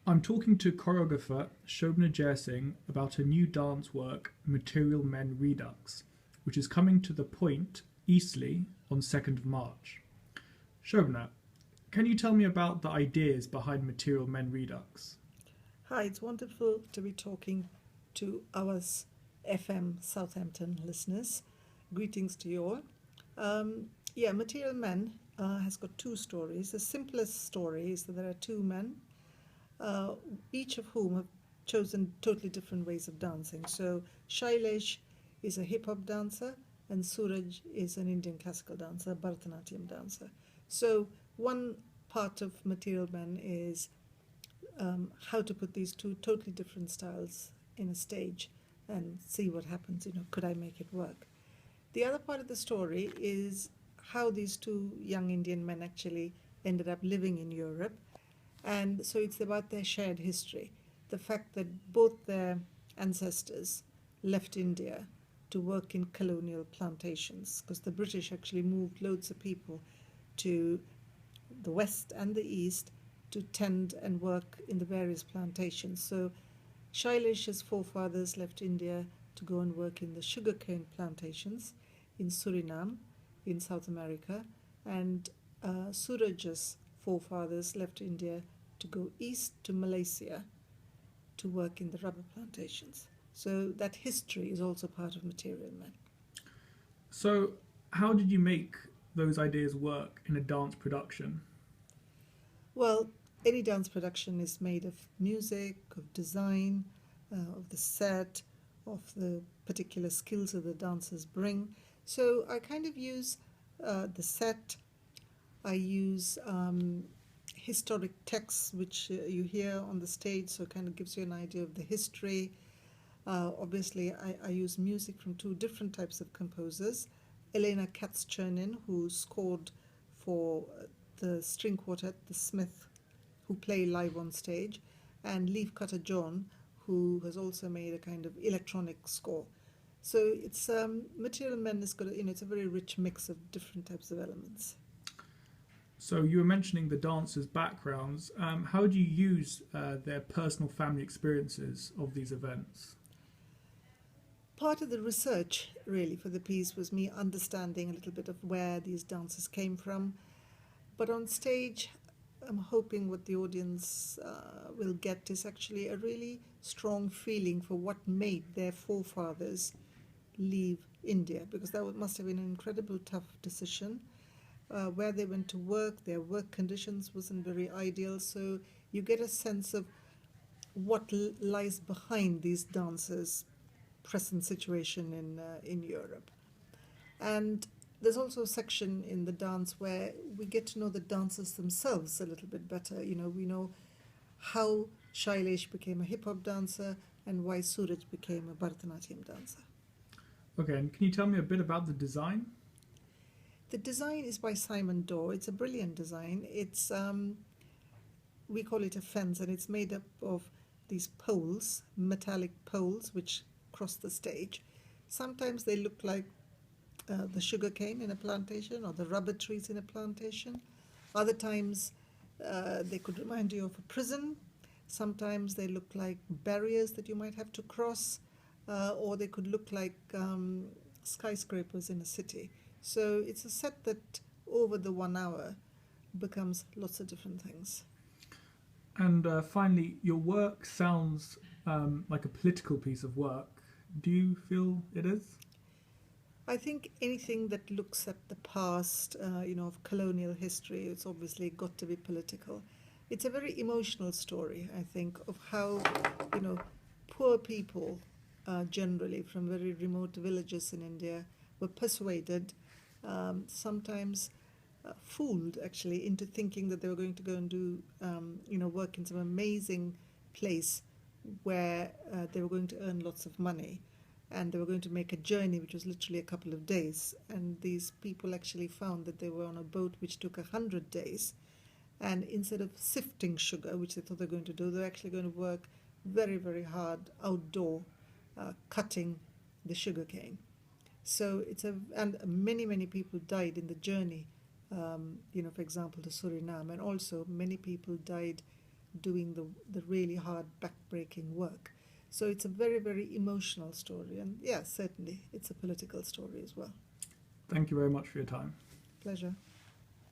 I'm talking to choreographer Shobana Jeyasingh about her new dance work, Material Men Redux, which is coming to the Point, Eastleigh, on 2nd of March. Shobana, can you tell me about the ideas behind Material Men Redux? Hi, it's wonderful to be talking to Awaaz FM Southampton listeners. Greetings to you all. Material Men has got two stories. The simplest story is that there are two men, each of whom have chosen totally different ways of dancing. So Shailesh is a hip-hop dancer and Suraj is an Indian classical dancer, Bharatanatyam dancer. So one part of Material Men is how to put these two totally different styles in a stage and see what happens. Could I make it work? The other part of the story is how these two young Indian men actually ended up living in Europe. And so it's about their shared history. The fact that both their ancestors left India to work in colonial plantations, because the British actually moved loads of people to the west and the east to tend and work in the various plantations. So Shailesh's forefathers left India to go and work in the sugarcane plantations in Suriname, in South America, and Suraj's forefathers left India to go east to Malaysia to work in the rubber plantations. So that history is also part of Material Men. So, how did you make those ideas work in a dance production? Well, any dance production is made of music, of design, of the set, of the particular skills that the dancers bring. So I kind of use the set, I use historic texts which you hear on the stage, so it kind of gives you an idea of the history. Obviously, I use music from two different types of composers. Elena Kats-Chernin, who scored for the string quartet, the Smith, who play live on stage, and Leafcutter John, who has also made a kind of electronic score. So it's Material Men has got it's a very rich mix of different types of elements. So, you were mentioning the dancers' backgrounds. How do you use their personal family experiences of these events? Part of the research, really, for the piece was me understanding a little bit of where these dancers came from. But on stage, I'm hoping what the audience will get is actually a really strong feeling for what made their forefathers leave India, because that must have been an incredible tough decision. Where they went to work, their work conditions wasn't very ideal, so you get a sense of what lies behind these dancers' present situation in Europe. And there's also a section in the dance where we get to know the dancers themselves a little bit better. We know how Shailesh became a hip-hop dancer and why Suraj became a Bharatanatyam dancer. Okay, and can you tell me a bit about the design? The design is by Simon Dorr. It's a brilliant design. It's we call it a fence, and it's made up of these poles, metallic poles, which cross the stage. Sometimes they look like the sugarcane in a plantation or the rubber trees in a plantation. Other times they could remind you of a prison. Sometimes they look like barriers that you might have to cross, or they could look like skyscrapers in a city. So it's a set that over the 1 hour becomes lots of different things. And finally, your work sounds like a political piece of work. Do you feel it is? I think anything that looks at the past, of colonial history, it's obviously got to be political. It's a very emotional story, I think, of how, poor people, generally from very remote villages in India, were persuaded, sometimes fooled actually, into thinking that they were going to go and do, work in some amazing place where they were going to earn lots of money. And they were going to make a journey which was literally a couple of days. And these people actually found that they were on a boat which took 100 days. And instead of sifting sugar, which they thought they were going to do, they were actually going to work very, very hard outdoor, cutting the sugar cane. So and many, many people died in the journey, for example, to Suriname. And also many people died doing the really hard backbreaking work. So it's a very, very emotional story, and yeah, certainly it's a political story as well. Thank you very much for your time. Pleasure.